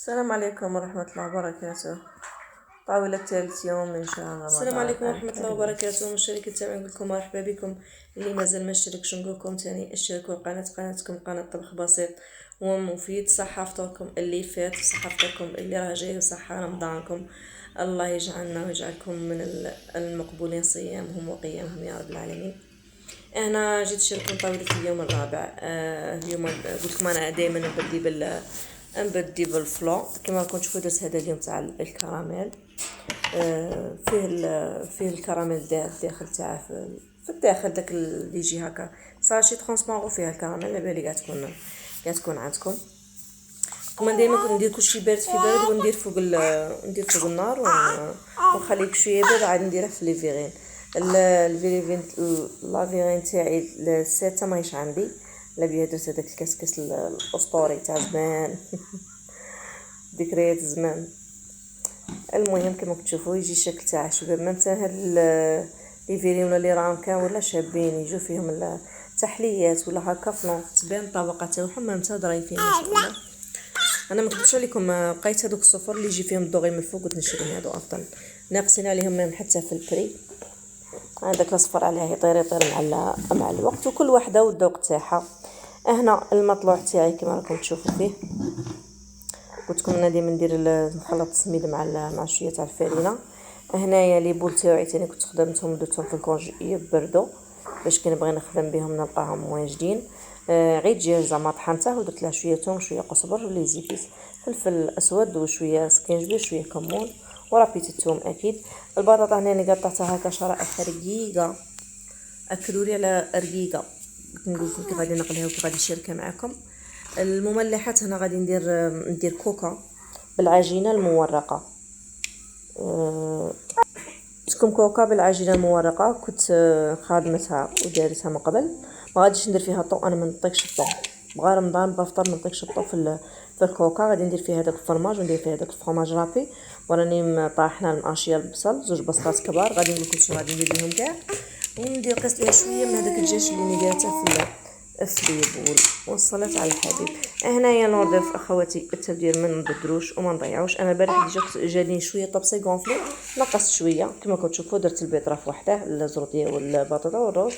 السلام عليكم ورحمة الله وبركاته. طاولة ثالث يوم من شهر رمضان. السلام عليكم ورحمة الله وبركاته. مشتركين تابعين لكم، مرحبا بكم. اللي مازال ما اشتركش نقول لكم تاني اشتركوا قناتكم قناة طبخ بسيط ومفيد. صحة فطوركم اللي فات، صحة فطوركم اللي راه جاي، وصحة رمضانكم. الله يجعلنا ويجعلكم من المقبولين صيامهم وقيامهم يا رب العالمين. انا جيت نشارككم طاولة في اليوم الرابع. اليوم قلت لكم انا دائما نبدي بالفلو كما راكم تشوفوا. درت هذا اليوم تاع الكراميل. فيه الكراميل الداخل تاعه في الداخل داك اللي يجي هكا ساشي ترونسبارون فيها الكراميل. على بالي تكون عندكم. كما دائما كنت ندير كلشي بارد في بارد، وندير فوق النار ونخليه شويه بارد، عاد نديره في ليفيغين. الفيريفين لافيغين تاعي الساته ماهيش عندي، لا بيا درت هذاك الكسكس الاسطوري تاع زمان ذكريات زمان. المهم كما تشوفوا يجي الشكل تاعه شباب. ما نتا هاد لي فيري ولا لي رامكا ولا شابين يجوا فيهم التحليات ولا هكا فلون تبان الطبقه تاعهم ما نتا ظريفين ما شاء الله. انا ما كنتش عليكم لقيت هذوك الصفر اللي يجي فيهم الدوغي من الفوق، قلت نشري هادو افضل، ناقصين عليهم حتى في البري. هذاك الاصفر عليه يطير مع الوقت، وكل واحده والذوق تاعها. هنا المطلوع تاعي كما راكم تشوفوا فيه. قلت لكم انا ديما ندير نخلط السميد مع شويه تاع الفرينه. هنايا لي بول تاعي تاني كنت خدمتهم درتهم في الكونجي يبردوا باش كنبغي نخدم بهم نلقاهم واجدين. غير دجاج زعما طحنته ودرت له شويه ثوم شويه قزبر ولي زيفيس فلفل اسود وشويه سكينجبير شويه كمون ورابيت الثوم اكيد. البطاطا هنا قطعتها هكا شرائح رقيقه، اكلولي على رقيقه. نقول لكم كيف غادي نقليها وكيف غادي نشاركها معكم. المملحات هنا غادي ندير كوكا بالعجينه المورقه. تكون كوكا بالعجينه المورقه كنت خادمتها ودارتها من قبل. ما غاديش ندير فيها الطو، انا ما نطيقش الطو، بغا رمضان بفطر ما نطيقش الطو في الكوكا. غادي ندير فيها هذاك الفرماج وندير فيها هذاك الفرماج رابي، وراني طاحنه الماشيه البصل، زوج بصلات كبار غادي نقول لكم شنو غادي ندير بهم كاع. وندير قيس ليها شويه من هذاك الدجاج اللي دايرته في البول. والصلاة على الحبيب. هنايا نوظف اخواتي التبديل ما نبدروش وما نضيعوش. انا البارح جاني شويه طبسي غونفلي، نقصت شويه كما كتشوفوا. درت البيض في وحده، الزروديه والبطاطا والروز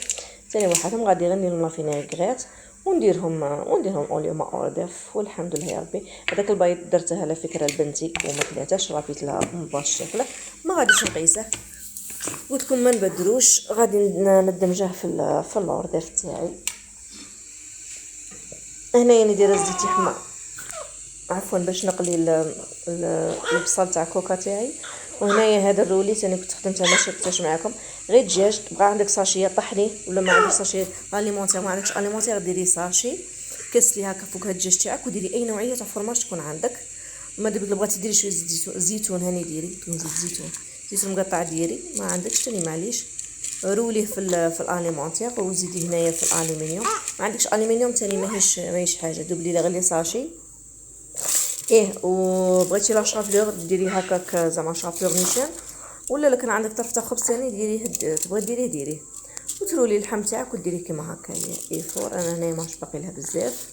ثاني وحدهم. غادي غني لهم فينيغريت ونديرهم اوليو ما اوردف. والحمد لله يا ربي. هذاك البيض درته على فكره لبنتي وما كلاتهاش، رابيت لها بهذا الشكل ما غاديش نقيسه. قلت لكم ما نبدلوش، غادي ندمجه في الاوردف تاعي. هنايا ندير الزيت يحمى عفوا باش نقلي البصل تاع كوكا تاعي. وهنايا هذا الرولي ثاني كنت خدمتها ما شركتهاش معكم. غير دجاج، بغا عندك ساشيه طحني ولا ما عندك ساشيه اليمونتير، ما عندكش اليمونتير ديري ساشي كسلي هكا فوق هاد الدجاج تاعك، وديري اي نوعيه تاع فرماج تكون عندك. ما دابا بغيتي ديري شويه زيتون هاني ديري زيتون مقطع ديري، ما عندكش تاني معليش. روليه في الاليمونتير وزيدي هنايا في الالومنيوم. ما عندكش الومنيوم تاني ماهيش حاجه، دوبلي غير لي ساشي. وبغيتي لا شافلور ديري هكاك زعما شافلور نيشان، ولا كان عندك طرف تاع خبز ثاني تبغي ديريه وترولي اللحم تاعك وديريه كما هكا فور. انا هنا ماش باقي لها بزاف.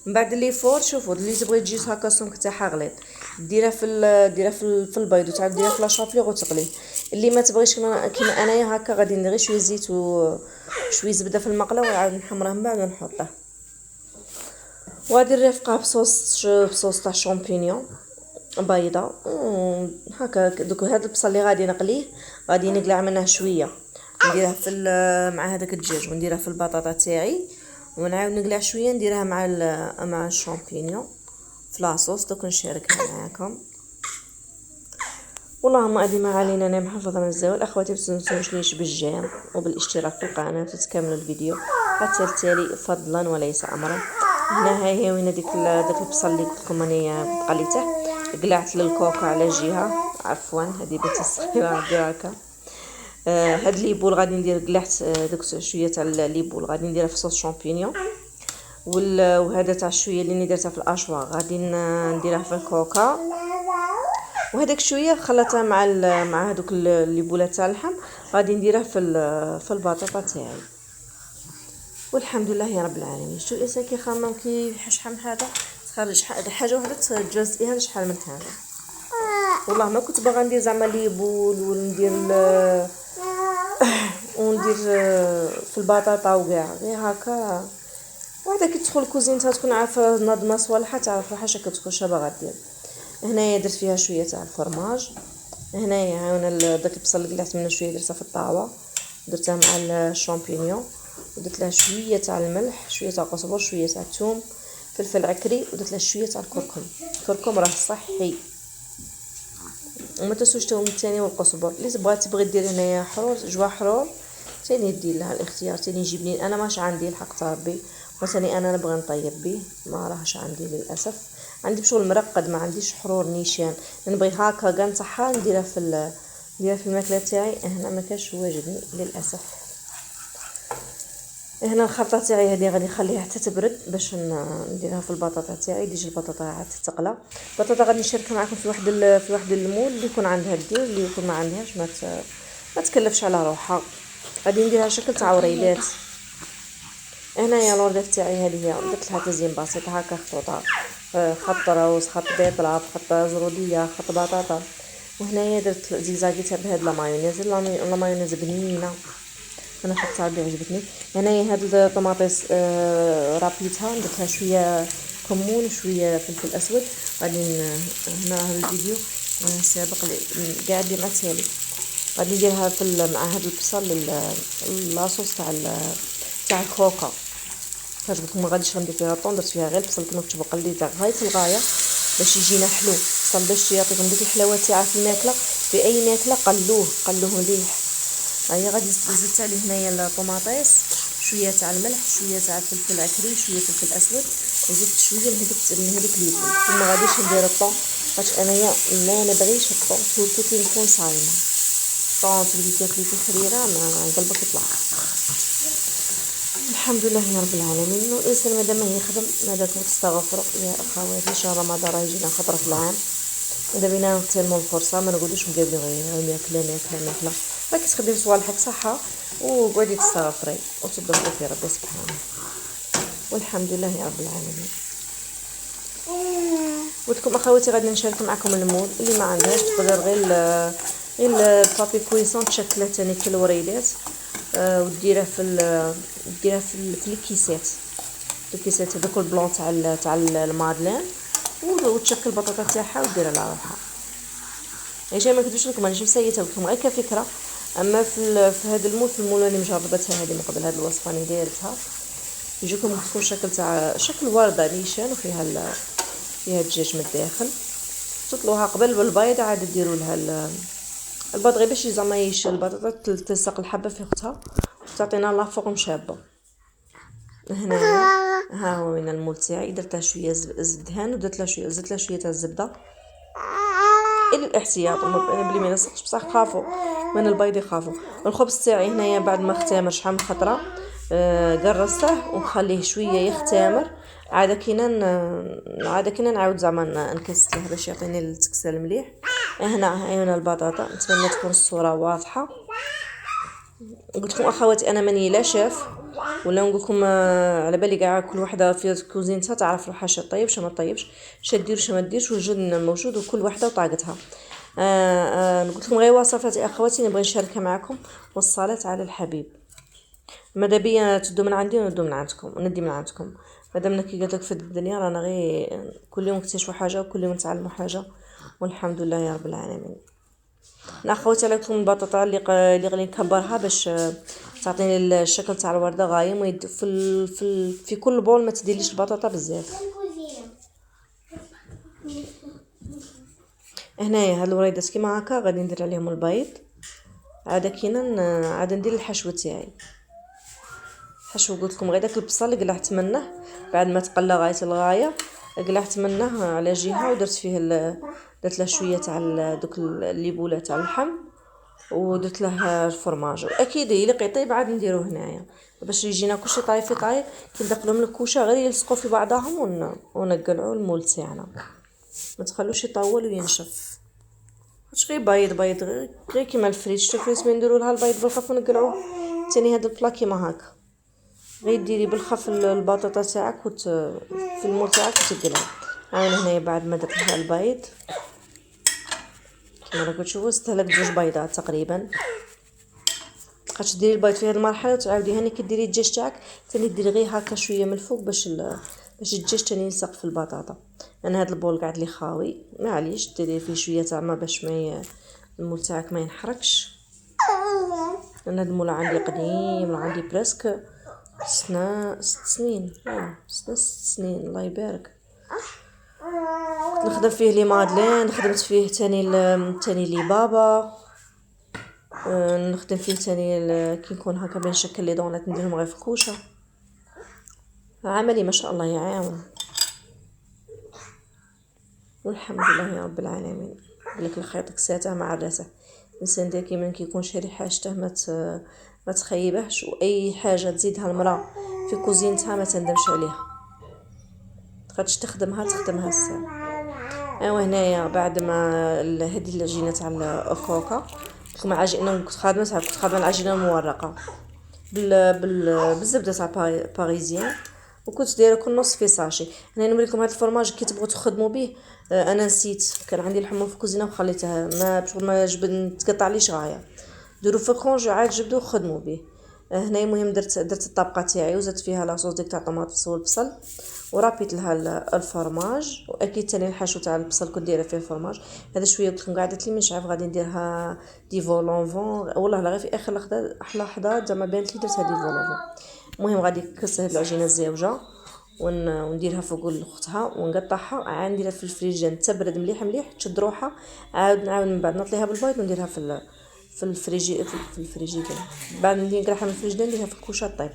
من بعد اللي فور شوفوا اللي تبغي تجي هكا السمك تاعها غليظ ديرها في البيض وتعاود ديرها في لا شافلور وتقلي. اللي ما تبغيش كيما انايا هكا غادي ندير شويه زيت وشويه زبده في المقله ونعاود نحمرها من بعد ونحطها. وغادي نرافقها بصوص تاع شامبينيون بيضه هكا. دوك هذا البصل اللي غادي نقليه غادي نقلع منه شويه نديرها مع هذاك الدجاج ونديرها في البطاطا تاعي، ونعاود نقلع شويه نديرها مع الشامبينيون في لاصوص. دوك نشاركها معكم. والله ما ادري ما علينا. انا محافظه من الزوال. اخواتي تنسونيش بالجيم وبالاشتراك في القناه وتكملوا الفيديو حتى التالي فضلا وليس امرا. هنا هي وين داك البصل اللي قلت لكم راني قليته قلعت للكوكا على جهه عفوا هذه بنتي الصغيره هكا. هاد ليبول غادي ندير قلعت داك شويه تاع ليبول غادي نديرها في صوص شامبينيون، وهذا تاع شويه اللي درتها في الاشوا غادي نديرها في الكوكا، وهذاك شويه خلطتها مع هذوك الليبولات تاع اللحم غادي نديرها في البطاطا تاعي. والحمد لله يا رب العالمين. شو اسا كي خمم كي حشحم هذا تخرج حاجه وحده تجزئيها لشحال من حاجه. والله ما كنت باغا ندير زعما ليبول وندير وندير في البطاطا وكاع، غير هكا وحده كي تدخل كوزينتها تكون عارفه نظمه صوالحها، تعرف روحها شكون تكون باغا دير. هنايا درت فيها شويه تاع الفرماج. هنايا هاونا داك البصل اللي قلعت منه شويه درتها في الطاوه، درتها مع الشامبينيون، ودرت لها شويه تاع الملح، شويه تاع القزبر، شويه تاع الثوم، فلفل عكري، ودرت لها شويه تاع الكركم. الكركم راه صحي، وما تنسوش الثوم الثاني والقزبر. اللي تبغي دير هنايا حرور جوا حرور ثاني دير لها الاختيار، ثاني يجيب لي انا ماش عندي الحق ربي، وثاني انا نبغي نطيب به ما راهش عندي للاسف. عندي بشغل مرقد، ما عنديش حرور نيشان، نبغي هكا كاع نصحها نديرها نديرها في الماكله تاعي. هنا ما كانش واجدني للاسف. هنا الخلطه تاعي هذه غادي نخليها حتى تبرد باش نديرها في البطاطا تاعي. ديجا البطاطا عاد تقلى. البطاطا غادي نشاركها معكم في واحد المول اللي يكون عندها دير، اللي يكون ما عندهاش ما تكلفش على روحها. غادي نديرها شكل تاع وريدات. هنايا لوردات تاعي هذه هي درت لها تزيين بسيط هكا، خطوطه، خط روز، خط بيضراب، خط زروديه، خط بطاطا. وهنايا درت زيكزاكيتها بهاد لا مايونيز بنينه، انا خدتها عجبتني. هنايا هاد الطماطيس رابيتها، درت لها شويه كمون وشويه فلفل اسود. غادي هنا هذا الفيديو سابق قاعد لي مع التالي غادي نديرها مع هاد البصل لاصوص تاع الكوكا. كتعجبكم ما غاديش غندير فيها طون، درت فيها غير البصل كما كنت بقليته غايه الغايه باش يجينا حلو. البصل باش يعطيكم ديك الحلاوه تاعه في الماكله، في اي ماكله قلوه مليح. هيا غادي زدت عليه هنايا الطوماطيس، شويه تاع الملح، شويه تاع الفلفل العكري، شويه فلفل اسود، وزدت شويه من هذيك ليمون. ما غاديش ندير الطون خاطش انايا ما نبغيش الطون سورتو كي نكون صايمه. الطون تبدي تاكلي في الحريره ما قلبك يطلع. الحمد لله يا رب العالمين. الانسان مادام ما يخدم ماذا تستغفروا يا اخواتي. ان شاء الله رمضان راه يجينا خطره في العام، ماذا بينا نغتنموا الفرصه، ما نقولوش مقابلين غير ماكله. راكي تخدمي صوالحك صحه وقعدي تستغفري وتدخلي في ربي سبحانه. والحمد لله يا رب العالمين. ودكم اخواتي غادي نشارك معكم المول اللي ما عندهاش تقدر غير البابي كويسون تشكلها ثاني كالوريدات، وديرها في الكيسات هذوك البلون تاع المادلين، وتشكل البطاطا تاعها وديرها على روحها. يعني ما كنتش لكم مانيش مسيته لكم غير كفكره، اما في هذا المول اللي مجربتها هذه من قبل، هذه الوصفه اللي دايرتها يجيكم تكون شكل ورده نيشان، وفيها الدجاج من الداخل. تطلوها قبل بالبيض، عاد ديروا لها البيض غير باش زعما البطاطا تلصق الحبه في اختها وتعطينا لا فورم شابه. هنايا ها هو من المول تاعي، درت لها شويه دهان، ودرت لها شويه تاع الزبده الى الاحتياط. انا بلي ما نلصقش بصح خافوا من البيض، يخافوا. الخبز تاعي هنايا بعد ما اختمر شحال من خطره قرصته ونخليه شويه يختمر، عاد كينا نعاود زعما نكسله باش يعطيني التكسال مليح. هنا البطاطا، نتمنى تكون الصوره واضحه. قلت لكم اخواتي انا ماني لا شاف ولا نقول لكم على بالي كاع كل وحده في كوزينتها تعرف روحها شا طيب شا ما طيبش، شا دير شا ما ديرش، والجود موجود وكل وحده وطاقتها. قلت لكم غير وصفات اخواتي نبغي نشاركها معكم، والصلاه على الحبيب. ماذا بيا تدو من عندي وندو من عندكم وندي من عندكم. مادام كي قلت لك في الدنيا رانا غير كل يوم نكتشفوا حاجه وكل يوم نتعلموا حاجه، والحمد لله يا رب العالمين. اخواتي عليكم البطاطا اللي غادي نكبرها باش تعطيني الشكل تاع الورده غايم، في كل بول ما تديريش البطاطا بزاف. هنايا هاد الوريدات كيما هكا غادي ندير عليهم البيض. عاد ندير الحشو تاعي. حشو قلت لكم غير داك البصل اللي قلعت منه بعد ما تقلى غايه الغايه، قلعت منه على جهه ودرت درت له شويه تاع دوك الليبوله تاع اللحم، ودرت له الفرماج. واكيد يليق يطيب عاد نديروه هنايا باش يجينا كلشي طايب في طايب، كي ندخلهم الكوشه غير يلصقوا في بعضهم ونقلعوا المول تاعنا، ما تخلوش يطول وينشف. واش غير بيض غير كيما الفريت ما نديروا لها البيض بالخف ونقلعوه. ثاني هذا البلا كيما هكا غير ديري بالخف البطاطا تاعك في المول تاعك وتقلعها. عاون هنايا بعد ما درت لها البيض كما راكم تشوفوا استهلك 2 بيضات تقريبا. خاطش ديري البيض في هذه المرحله وتعاودي هاني كي ديري الدجاج تاعك ثاني ديري غير هكا شويه من الفوق باش الدجاج ثاني يلصق في البطاطا. انا هذا البول قاعد لي خاوي معليش ديري فيه شويه تاع ما باش ما المول تاعك ما ينحرقش. انا هذا المول عندي قديم عندي برسك 6 سنين 6 سنين الله يبارك. نخدم فيه لي مادلين خدمت فيه تاني لي بابا نخدم فيه تاني كي نكون هكا بنشكل لي دونات نديرهم غير في الكوشه. عملي ما شاء الله يعاون والحمد لله يا رب العالمين. لك الخيط كساته مع الراسه الانسان دائما كي يكون شاري حاجته ما تخيبهش واي حاجه تزيدها المراه في كوزينتها ما تندمش عليها خاطش تخدمها الساعه. ايوا هنايا بعد ما هذه العجينه تاع الكوكا كما عجينه كنت خادمه العجينه المورقه بالزبده تاع باريزيان وكنت دايره كل نص في ساشي. هنا نوريكم هذا الفرماج كي تبغوا تخدموا به. انا نسيت كان عندي الحمر في الكوزينه وخليتها ما تقطع ليش غايه ديروا في كونج عاد جبدوه وخدموا به. هنا المهم درت الطبقه تاعي وزدت فيها لاصوص ديك تاع طماطم والبصل ورابيت لها الفرماج واكيد ثاني الحشو تاع البصل كنت دايره فيه الفرماج. هذا شويه قلت لكم قعدت لي مش عارف غادي نديرها دي فولونفون والله لا غير في اخر لحظه زعما بانت لي درتها دي فولونفون. المهم غادي نكسر هاد العجينه الزاوجه ونديرها فوق اختها ونقطعها عاد نديرها في الفريجان تبرد مليح تشد روحها عاود نعاود من بعد نطليها بالبيض ونديرها في الفريجيدان بعد ندير نقرحها من الفريجيدان نديرها في الكوشه طيب.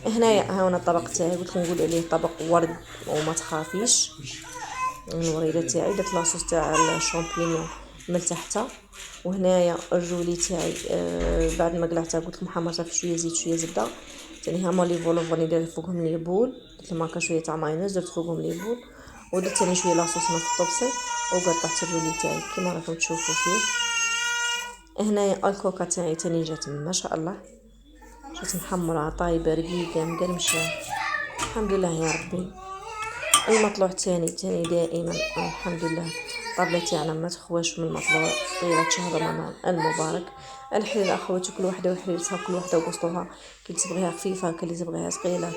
هنايا ها هنا الطبق تاعي قلت لكم نقول عليه طبق ورد وما تخافيش. الوريده تاعي درت لاصوص تاع الشامبينيون من تحتها وهنايا الجولي تاعي بعد ما قلعتها قلت لكم حمرتها في شويه زيت شويه زبده ثاني هما لي فولوفوني درت فوقهم لي بول درت لهم هكا شويه تاع مايونيز درت فوقهم لي بول ودرت ثاني شويه لاصوص في الطبسي وقطعت الجولي تاعي كما راكم تشوفوا فيه. هنايا الكوكا تاعي ثاني جات ما شاء الله جات محمره طايبه رقيقه مقرمشه الحمد لله يا ربي. المطلوع ثاني دائما الحمد لله الطابله تاعنا ما تخواش من المطلوع طيله شهر رمضان المبارك. الحليل اخواتي كل وحده وحليلتها كل وحده وقسطوها كي تبغيها خفيفه كي تبغيها ثقيله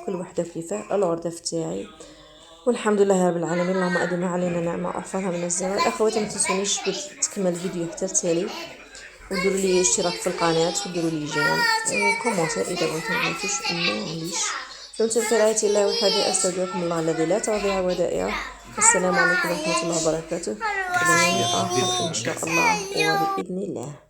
كل وحده كيفاه. الوردف تاعي والحمد لله رب العالمين اللهم ادم علينا نعمه واحفظها من الزوال. اخواتي ما تنسونيش تكمل الفيديو حتى التالي وديروا لي اشتراك في القناه وديروا لي جيم وكومونتير اذا بغيتوا معليش دمتم في رعاية الله وحده استودعكم الله الذي لا تضيع ودائعه. السلام عليكم ورحمه الله وبركاته. الى يوم اخر ان شاء الله وباذن الله.